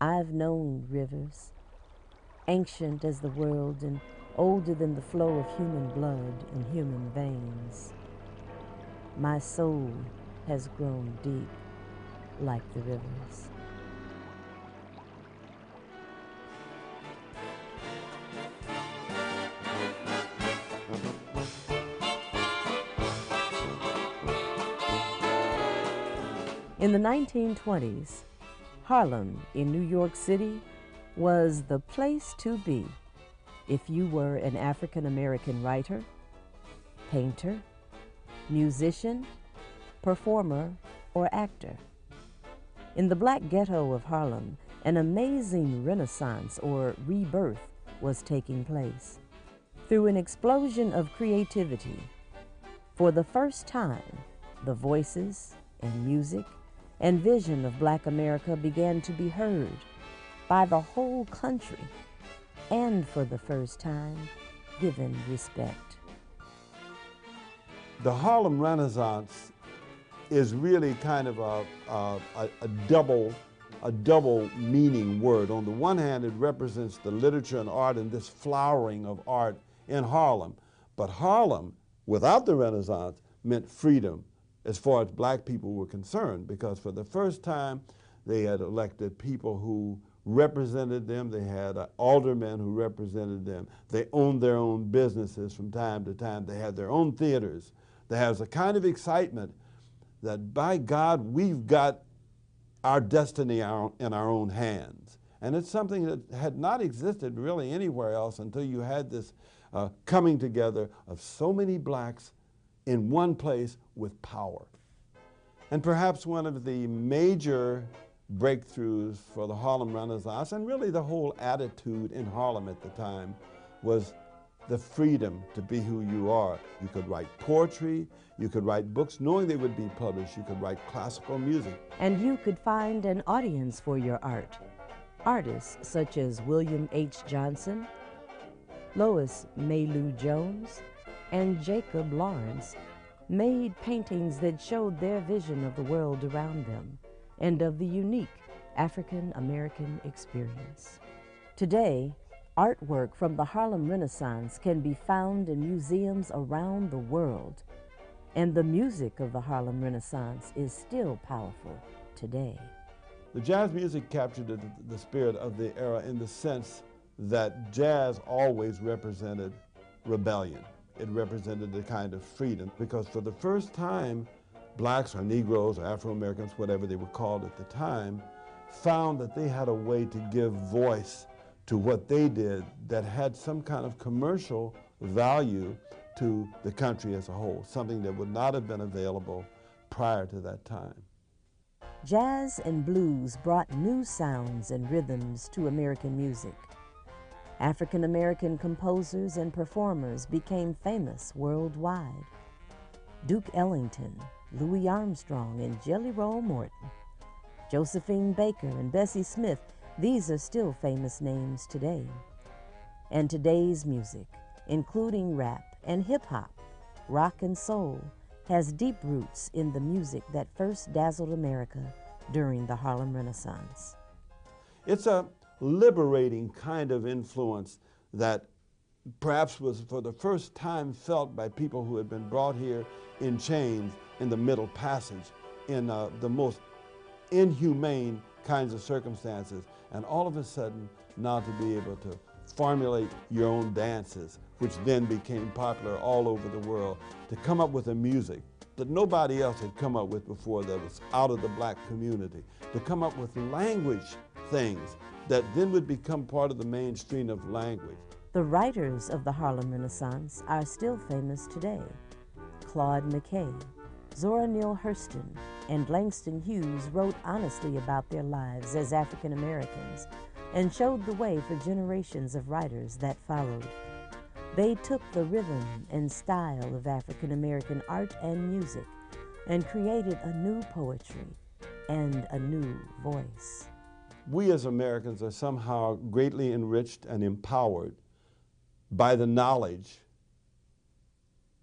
I've known rivers, ancient as the world and older than the flow of human blood in human veins. My soul has grown deep like the rivers. In the 1920s, Harlem in New York City was the place to be if you were an African American writer, painter, musician, performer, or actor. In the black ghetto of Harlem, an amazing renaissance or rebirth was taking place. Through an explosion of creativity, for the first time, the voices and music and vision of Black America began to be heard by the whole country, and for the first time, given respect. The Harlem Renaissance is really kind of a double meaning word. On the one hand, it represents the literature and art and this flowering of art in Harlem. But Harlem, without the Renaissance, meant freedom as far as black people were concerned, because for the first time, they had elected people who represented them. They had aldermen who represented them. They owned their own businesses from time to time. They had their own theaters. There was a kind of excitement that, by God, we've got our destiny in our own hands. And it's something that had not existed really anywhere else until you had this coming together of so many blacks in one place with power. And perhaps one of the major breakthroughs for the Harlem Renaissance, and really the whole attitude in Harlem at the time, was the freedom to be who you are. You could write poetry, you could write books knowing they would be published, you could write classical music. And you could find an audience for your art. Artists such as William H. Johnson, Lois Mailou Jones, and Jacob Lawrence made paintings that showed their vision of the world around them and of the unique African American experience. Today, artwork from the Harlem Renaissance can be found in museums around the world, and the music of the Harlem Renaissance is still powerful today. The jazz music captured the spirit of the era in the sense that jazz always represented rebellion. It represented a kind of freedom, because for the first time, blacks or Negroes or Afro-Americans, whatever they were called at the time, found that they had a way to give voice to what they did that had some kind of commercial value to the country as a whole, something that would not have been available prior to that time. Jazz and blues brought new sounds and rhythms to American music. African American composers and performers became famous worldwide. Duke Ellington, Louis Armstrong, and Jelly Roll Morton, Josephine Baker and Bessie Smith, these are still famous names today. And today's music, including rap and hip-hop, rock and soul, has deep roots in the music that first dazzled America during the Harlem Renaissance. It's a liberating kind of influence that perhaps was for the first time felt by people who had been brought here in chains in the Middle Passage in the most inhumane kinds of circumstances. And all of a sudden, now to be able to formulate your own dances, which then became popular all over the world, to come up with a music that nobody else had come up with before that was out of the black community, to come up with language things that then would become part of the mainstream of language. The writers of the Harlem Renaissance are still famous today. Claude McKay, Zora Neale Hurston, and Langston Hughes wrote honestly about their lives as African Americans and showed the way for generations of writers that followed. They took the rhythm and style of African American art and music and created a new poetry and a new voice. We as Americans are somehow greatly enriched and empowered by the knowledge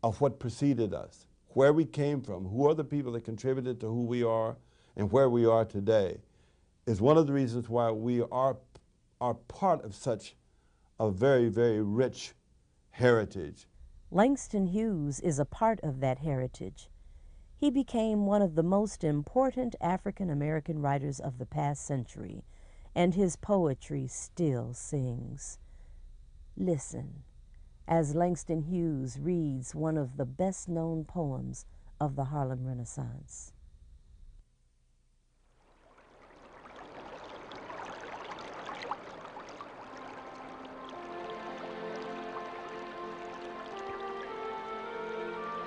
of what preceded us, where we came from, who are the people that contributed to who we are and where we are today. is one of the reasons why we are part of such a very, very rich heritage. Langston Hughes is a part of that heritage. He became one of the most important African American writers of the past century, and his poetry still sings. Listen as Langston Hughes reads one of the best-known poems of the Harlem Renaissance.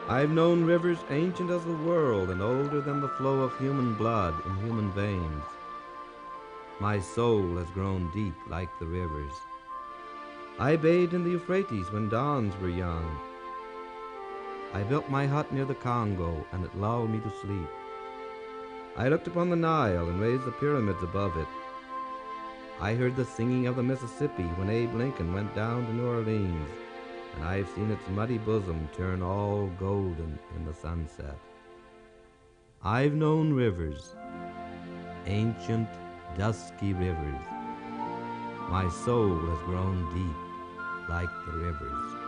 I've known rivers ancient as the world and older than the flow of human blood in human veins. My soul has grown deep like the rivers. I bathed in the Euphrates when dawns were young. I built my hut near the Congo, and it lulled me to sleep. I looked upon the Nile and raised the pyramids above it. I heard the singing of the Mississippi when Abe Lincoln went down to New Orleans, and I've seen its muddy bosom turn all golden in the sunset. I've known rivers, ancient, dusky rivers. My soul has grown deep like the rivers.